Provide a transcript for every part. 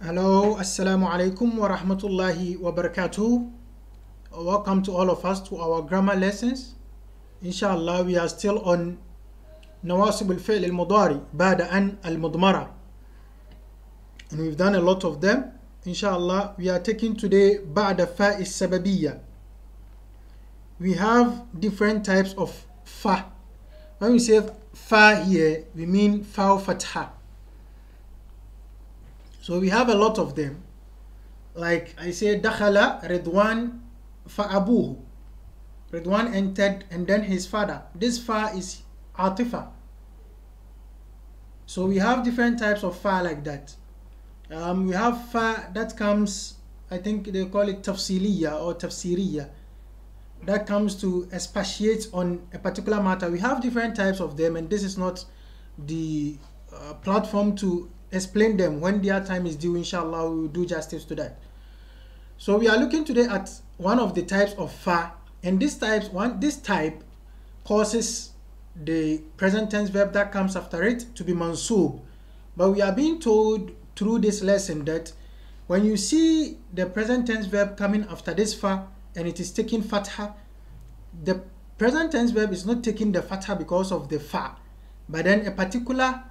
Hello, Assalamu alaikum wa rahmatullahi wa barakatuh. Welcome to all of us to our grammar lessons. Inshallah, we are still on nawasib al-fi'l al-mudari ba'da an al-mudmara. And we've done a lot of them. Inshallah, we are taking today ba'da fa is-sababiyya. We have different types of fa. When we say fa here, we mean fa fatha. So we have a lot of them. Like I say, dakhala Ridwan fa abuhu. Ridwan entered and then his father. This fa is atifa. So we have different types of fa like that. We have fa that comes, I think they call it tafsiliya or tafsiriya. That comes to expatiate on a particular matter. We have different types of them, and this is not the platform to explain them. When their time is due, inshallah, we will do justice to that. So we are looking today at one of the types of fa, and this type causes the present tense verb that comes after it to be mansub. But we are being told through this lesson that when you see the present tense verb coming after this fa and it is taking fatha, the present tense verb is not taking the fatha because of the fa, but then a particular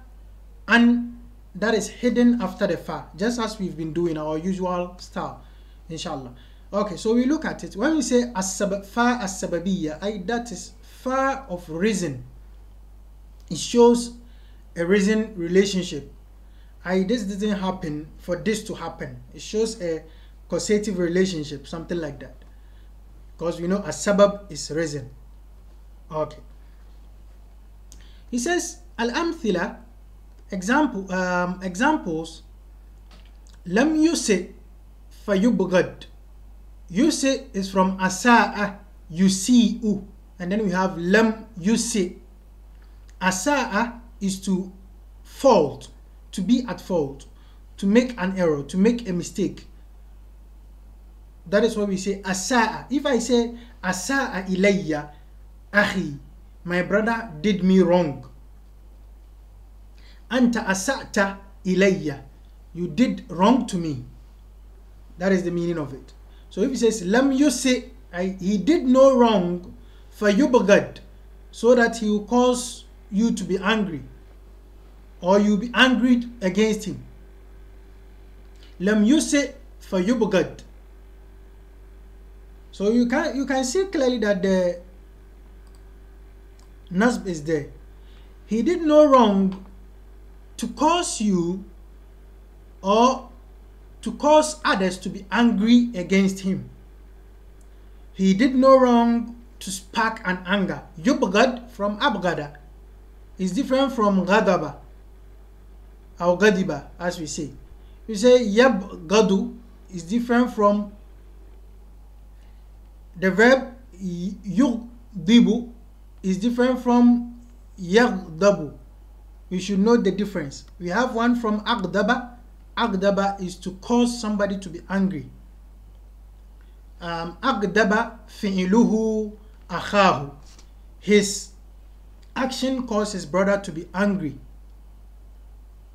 an that is hidden after the fa, just as we've been doing our usual style, inshallah. Okay, so we look at it. When we say fa as-sababiyya, that is fa of reason. It shows a reason relationship. This didn't happen for this to happen. It shows a causative relationship, something like that. Because we know as-sabab is reason. Okay. He says, al-amthila, examples. Lam yusi fayubghad. Yusi is from asa'a, yusi'u, and then we have lam yusi. Asa'a is to fault, to be at fault, to make an error, to make a mistake. That is what we say asa'a. If I say asa'a ilayya akhi, my brother did me wrong. Anta asa'ta ilayya, you did wrong to me. That is the meaning of it. So if he says lam yusi, he did no wrong, fayubghad, so that he will cause you to be angry, or you be angry against him. Lam yusi fayubghad. So you can see clearly that the nasb is there. He did no wrong to cause you or to cause others to be angry against him. He did no wrong to spark an anger. Yubghad from abghada is different from ghadaba or ghadiba, as we say. We say yabghadu is different from the verb yughdibu is different from yaghdabu. We should know the difference. We have one from aghdaba. Aghdaba is to cause somebody to be angry. Aghdaba fi'luhu akhahu. His action caused his brother to be angry.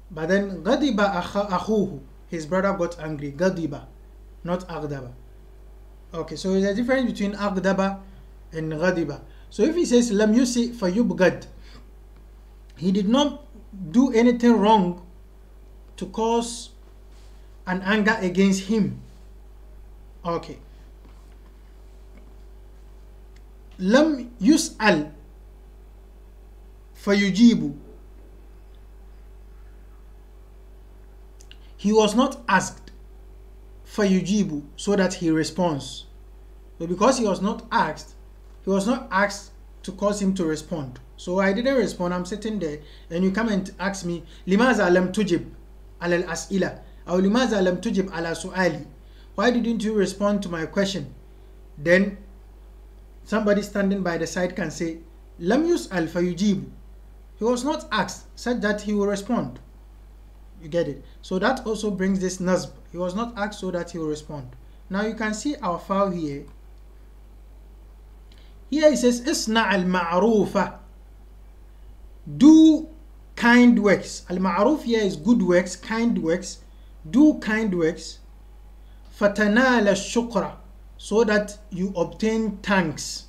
But then ghadiba akhuhu, his brother got angry. Ghadiba, not aghdaba. Okay, so there's a difference between aghdaba and ghadiba. So if he says lam yusi fayubghad, he did not do anything wrong to cause an anger against him. Okay. Lam yus'al fayujibu. He was not asked fayujibu, so that he responds. So because he was not asked to cause him to respond. So I didn't respond, I'm sitting there, and you come and ask me, limaza lam tujib ala al-as'ila, or limaza lam tujib ala su'ali. Why didn't you respond to my question? Then somebody standing by the side can say, lam yus'al fayujibu. He was not asked, said that he will respond. You get it? So that also brings this nasb. He was not asked, so that he will respond. Now you can see our file here. Here it says, Isna al-ma'rufa. Do kind works. Al-ma'ruf here is good works, kind works. do kind works, فَتَنَالَ الشُّكْرَ, so that you obtain thanks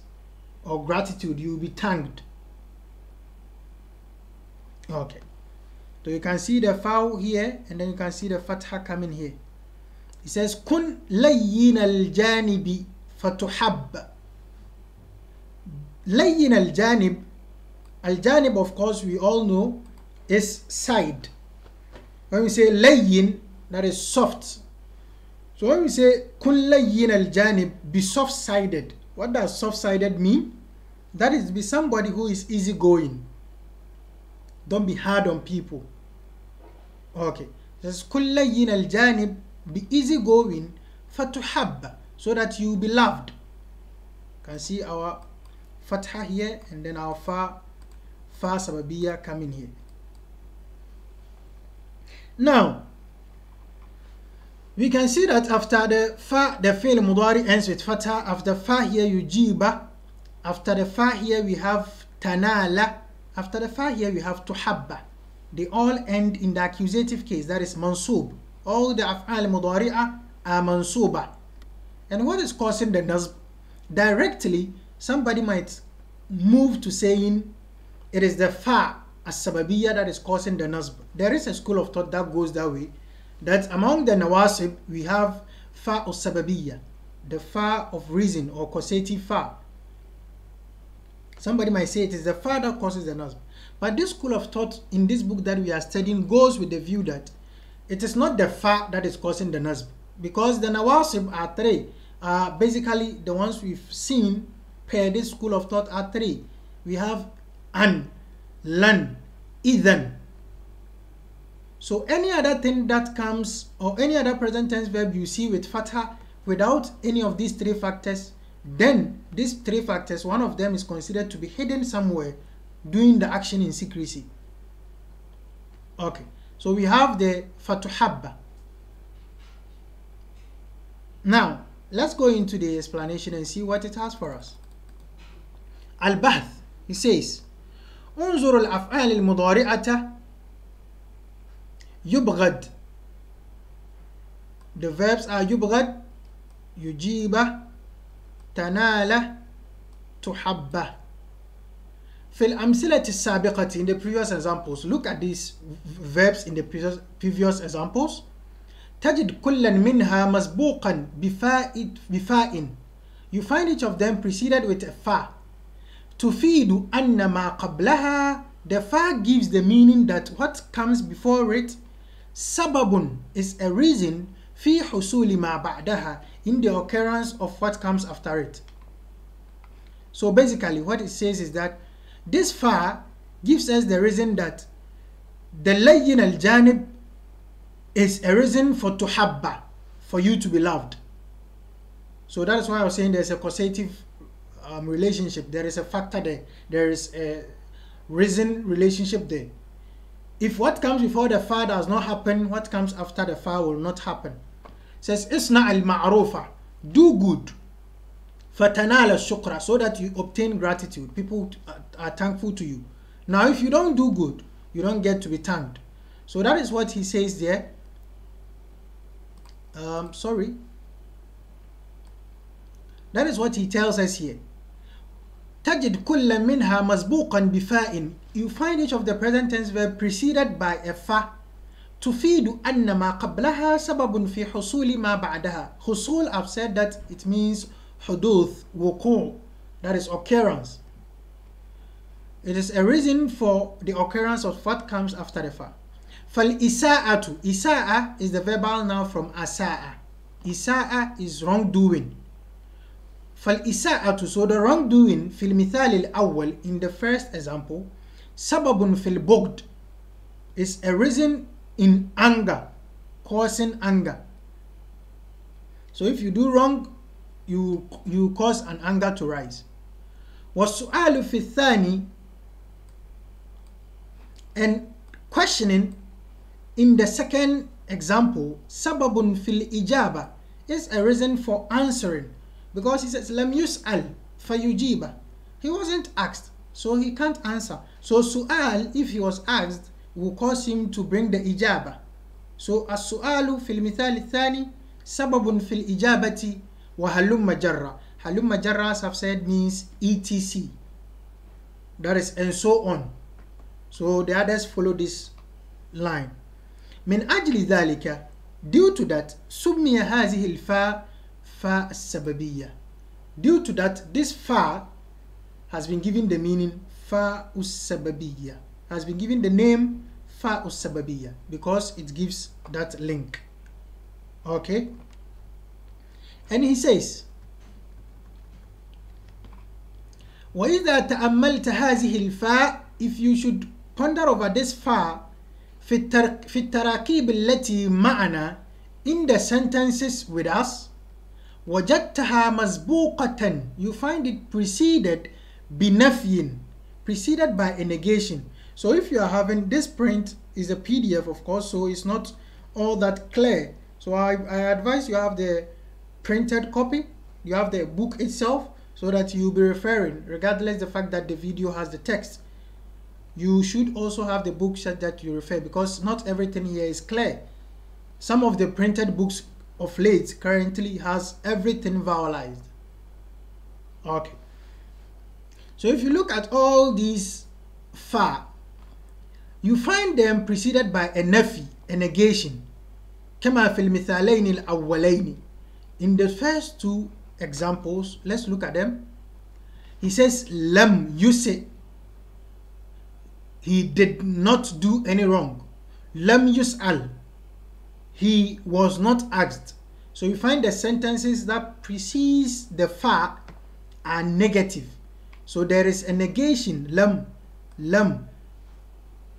or gratitude, you will be thanked. Okay, so you can see the foul here, and then you can see the fatha coming here. It says kun layyin al-janibi fatuhab. Layyin al-janib, al-janib of course we all know is side. When we say layyin, that is soft. So when we say kun layyin al-janib, be soft-sided. What does soft-sided mean? That is, be somebody who is easygoing. Don't be hard on people. Okay. This is kun layyin al-janib, be easygoing, fatuhab, so that you be loved. You can see our fatha here, and then our fa sababiyya coming here. Now, we can see that after the fa, the fi'l mudari ends with fatha. After fa here, yujiba. After the fa here, we have tanala. After the fa here, we have tuhabba. They all end in the accusative case, that is mansub. All the af'al mudari'ah are mansuba. And what is causing the nasb? Directly, somebody might move to saying it is the fa as-sababiyya that is causing the nasb. There is a school of thought that goes that way, that among the nawasib we have fa as-sababiyya, the fa of reason or causative fa. Somebody might say it is the fa that causes the nasb. But this school of thought in this book that we are studying goes with the view that it is not the fa that is causing the nasb, because the nawasib are three. Basically the ones we've seen per this school of thought are three. We have an, lan, idhan. So any other thing that comes, or any other present tense verb you see with fatha without any of these three factors, then these three factors, one of them is considered to be hidden somewhere, doing the action in secrecy. Okay, so we have the fatuhabba. Now let's go into the explanation and see what it has for us. Al-Bahth, he says, انظر الأفعال المضارعة يبغض. The verbs are يبغض, يجيب, تنال, تحب. في الأمثلة السابقة, in the previous examples, look at these verbs in the previous examples. تجد كلا منها مسبوقا بفاء. You find each of them preceded with a fa. تفيد أن ما قبلها, the fa gives the meaning that what comes before it سبب is a reason في حصول ما بعدها, in the occurrence of what comes after it. So basically what it says is that this fa gives us the reason that the layyin al-janib is a reason for tuhabba, for you to be loved. So that is why I was saying there's a causative relationship. There is a factor there. There is a reason relationship there. If what comes before the fa does not happen, what comes after the fa will not happen. It says isna al-ma'rufa, do good, fatanal al-shukra, so that you obtain gratitude. People are thankful to you. Now if you don't do good, you don't get to be thanked. So that is what he says there. That is what he tells us here. تجد كل منها مسبوقا بفاء. You find each of the present tense verb preceded by a fa. تفيد أن ما قبلها سبب في حصول ما بعدها. حصول, I've said that it means حدوث, وقوع, that is occurrence. It is a reason for the occurrence of what comes after the fa. فالإساءة, إساءة is the verbal noun from أساء. إساءة is wrongdoing. فالإساءة, so the wrongdoing في المثال الأول, in the first example, سبب في البغض is a reason in anger, causing anger. So if you do wrong, you cause an anger to rise. والسؤال في الثاني, and questioning in the second example, سبب في الإجابة is a reason for answering, because he says لم يسأل فيجيب. He wasn't asked, so he can't answer. So su'al, if he was asked, will cause him to bring the ijaba. So السؤال في المثال الثاني سبب في الإجابة وهلم جرة. هلم جرة, as I've said, means etc. That is, and so on. So the others follow this line. من أجل ذلك, due to that, سمي هذه الفاء فاء السببية. Due to that, this fa has been given the meaning fa us-sababiyya, has been given the name fa us-sababiyya because it gives that link. Okay, and he says وَإِذَا تَأَمَّلْتَ هَذِهِ الْفَاء, if you should ponder over this fa في التراكيب التي معنا, in the sentences with us, وجدتها مسبوقة, you find it preceded بنفي, preceded by a negation. So if you are having this print, is a PDF of course, so it's not all that clear. So I advise you have the printed copy, you have the book itself, so that you'll be referring, regardless the fact that the video has the text. You should also have the book so that you refer, because not everything here is clear. Some of the printed books of late currently has everything vowelized. Okay, so if you look at all these fa, you find them preceded by a nafi, a negation. كما في المثالين الأولين. In the first two examples, let's look at them. He says lam yusi, he did not do any wrong. Lam yus'al, he was not asked. So you find the sentences that precedes the fa are negative. So there is a negation, lam,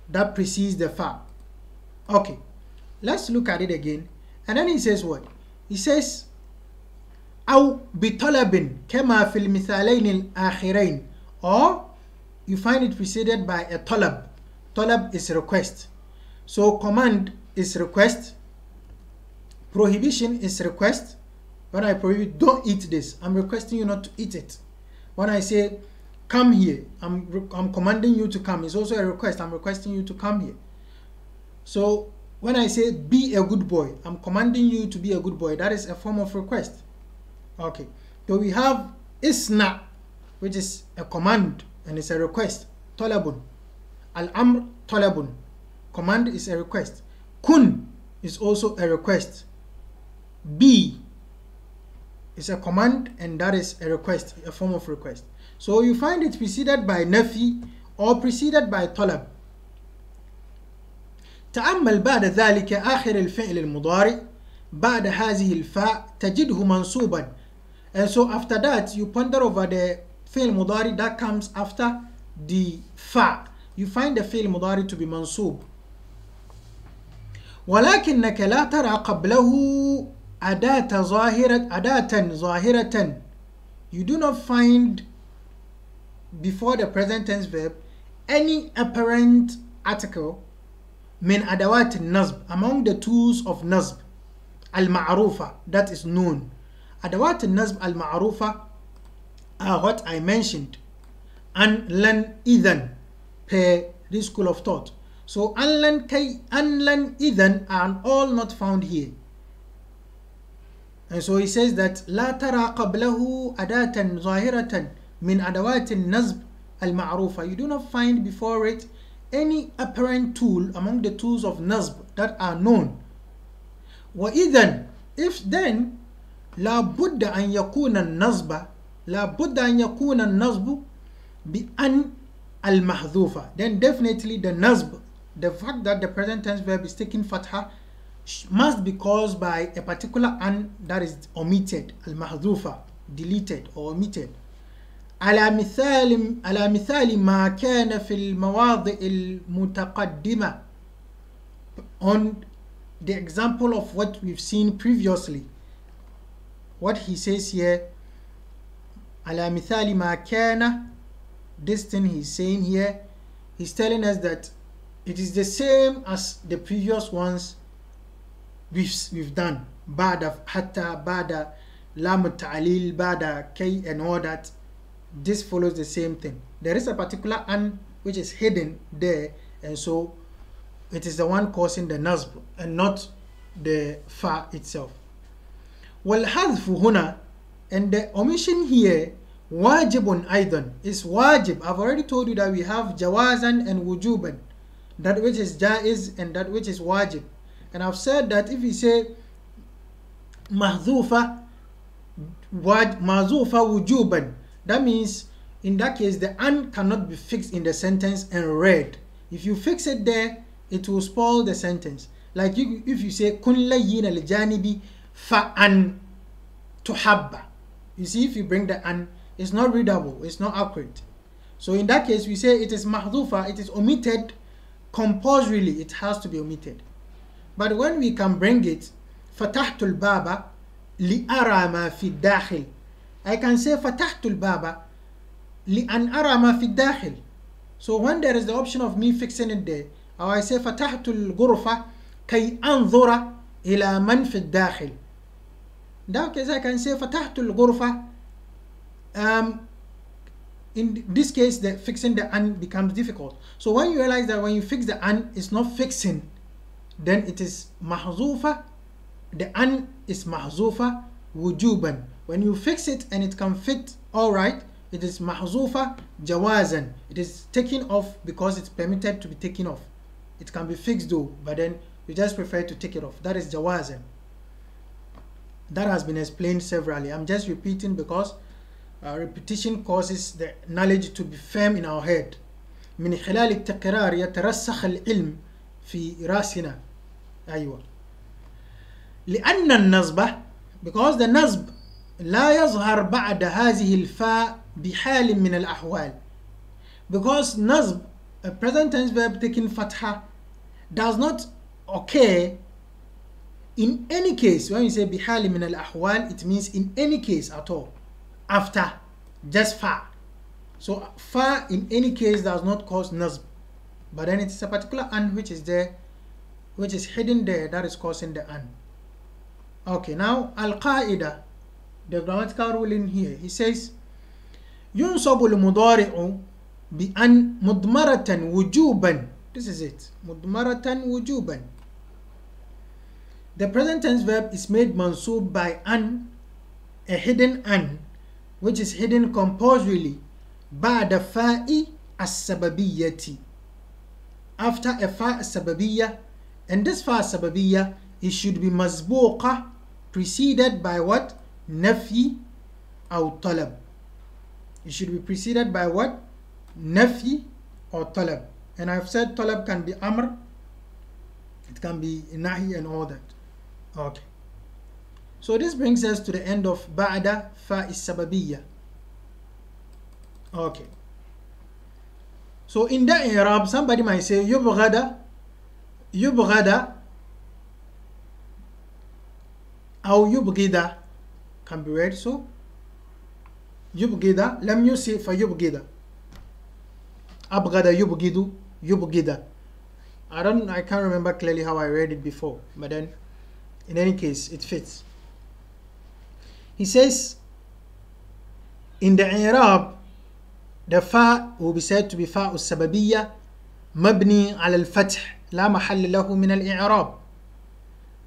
that precedes the fa. Okay, let's look at it again. And then he says what? He says أو بطلب كما في المثالين الآخرين, or you find it preceded by a talab. Talab is request. So command is request, prohibition is request. When I prohibit, don't eat this, I'm requesting you not to eat it. When I say come here, I'm commanding you to come, it's also a request, I'm requesting you to come here. So when I say be a good boy, I'm commanding you to be a good boy, that is a form of request. Okay, so we have isna, which is a command and it's a request. Talabun, al-amr talabun, command is a request. Kun is also a request. Be is a command and that is a request, a form of request. So you find it preceded by nafi or preceded by talab. تأمل بعد ذلك آخر الفعل المضارع بعد هذه الفاء تجده منصوبا. And so after that you ponder over the fi'l mudari that comes after the fa. You find the fi'l mudari to be mansub. ولكنك لا ترى قبله أداة ظاهرة. You do not find before the present tense verb any apparent article من أدوات النصب, among the tools of nasb al-ma'rufa, that is known. أدوات النصب al-ma'rufa are what I mentioned, an, lan, idhan, per this school of thought. So an, lan, kay, an, lan, idhan are all not found here. And so he says that لا ترى قبله أداة ظاهرة من أدوات النصب المعروفة. You do not find before it any apparent tool among the tools of nasb that are known. وإذن, if then لا بد أن يكون النصب بأن المحذوفة, then definitely the nasb, the fact that the present tense verb is taking fatha, must be caused by a particular an that is omitted, al-mahdhufa, deleted or omitted. على مثال ما كان في المواضع المتقدمة, on the example of what we've seen previously. What he says here, على مثال ما كان, this thing he's saying here, he's telling us that it is the same as the previous ones we've done. بعد حتى, بعد لام التعليل, بعد كي, and all that. This follows the same thing. There is a particular an which is hidden there, and so it is the one causing the nasb and not the fa itself. والحذف هنا, and the omission here, wajibun aidan, is wajib. I've already told you that we have jawazan and wujuban, that which is jaiz and that which is wajib. And I've said that if you say mahzufa wujuban, that means in that case the an cannot be fixed in the sentence and read. If you fix it there, it will spoil the sentence. Like if you say kun layyina al-janibi fa an tuhabba, you see, if you bring the an, it's not readable, it's not accurate. So in that case we say it is mahzufa, it is omitted compulsorily, it has to be omitted. But when we can bring it, fatahtul baba li ara ma fi dakhil, I can say fatahtul baba li an ara ma fi dakhil. So when there is the option of me fixing it there, or I say fatahtul ghurfa kay anzura ila man fi dakhil, in that case I can say fatahtul ghurfa. In this case, the fixing the an becomes difficult. So when you realize that when you fix the an, it's not fixing, then it is mahzufa. The an is mahzufa wujuban. When you fix it and it can fit all right, it is mahzufa jawazan. It is taken off because it's permitted to be taken off. It can be fixed though, but then you just prefer to take it off. That is jawazan. That has been explained severally. I'm just repeating because repetition causes the knowledge to be firm in our head. من خلال التكرار يترسخ العلم في راسنا. أيوة. لأن النصب, because the نصب لا يظهر بعد هذه الفاء بحال من الأحوال. Because نصب, a present tense verb taking fatha, does not occur in any case. When you say بحال من الأحوال, it means in any case at all, after just fa. So fa in any case does not cause nasb, but then it's a particular an which is there, which is hidden there, that is causing the an. Okay, now al-qaida, the grammatical ruling here, he says yunsabu al-mudari'u bi an mudmaratan wujuban. This is it, mudmaratan wujuban. The present tense verb is made mansub by an, a hidden an, which is hidden compulsorily بعد فاء السببية, after a fa sababiyya, and this fa sababiyya, it should be mazbuqa, preceded by what? Nafi or talab. It should be preceded by what? Nafi or talab. And I've said talab can be amr, it can be nahi and all that. Okay. So this brings us to the end of ba'da fa sababiyya. Okay. So in the i'rab, somebody might say yubghada or yubghida can be read. So yubghida, lam yusi fa yubghida, abghada yubghidu yubghida. I can't remember clearly how I read it before, but then in any case it fits. He says in the i'rab, the fa will be said to be fa al-sababiyya mabni ala al-fath la mahall lahu min al-i'rab.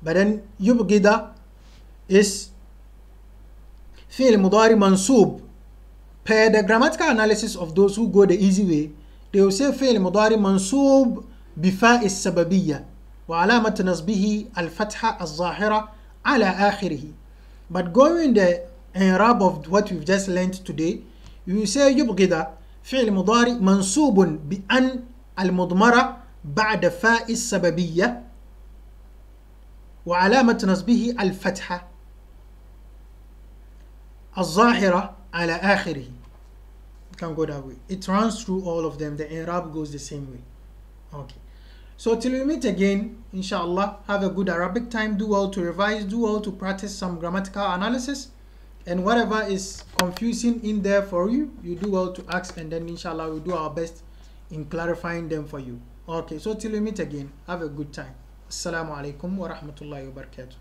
But then yubghida is fi'l mudari mansub. Per the grammatical analysis of those who go the easy way, they will say fi'l mudari mansub bi fa al-sababiyya wa alamat nasbihi al-fatha al-zahira ala akhirih. But going the i'rab of what we've just learned today, you say يبغض فعل مضارع منصوب بأن المضمرة بعد فاء السببية وعلامة نصبه الفتحة الظاهرة على آخره. You can go that way. It runs through all of them. The Arab goes the same way. Okay. So till we meet again, inshallah, have a good Arabic time. Do well to revise. Do well to practice some grammatical analysis. And whatever is confusing in there for you, you do well to ask, and then inshallah we'll do our best in clarifying them for you. Okay, so till we meet again, have a good time. Assalamu alaikum wa rahmatullahi wa barakatuh.